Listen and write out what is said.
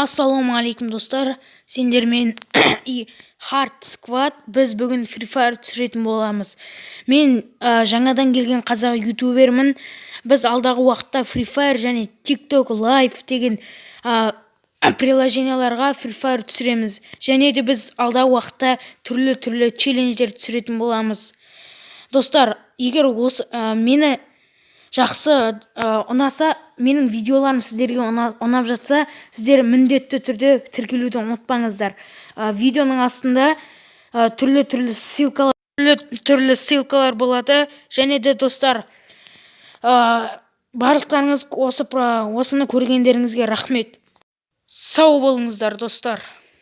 Ассалаумағалейкум достар, сендермен Hard Squad, біз бүгін Free Fire түсіретін боламыз. Мен жаңадан келген қазақ ютубермін. Біз алдағы уақытта Free Fire және TikTok Live деген приложенияларға Free Fire түсіреміз. Және де біз алдағы уақытта түрлі челлендждер түсіретін боламыз. Достар, егер мені жақсы ұнаса, менің видеоларым сіздерге ұнап жатса, сіздер міндетті түрде тіркелуді ұмытпаңыздар. Видеоның астында түрлі ссылкалар болады. Және де достар, барлықтарыңыз осыны көргендеріңізге рахмет. Сау болыңыздар достар.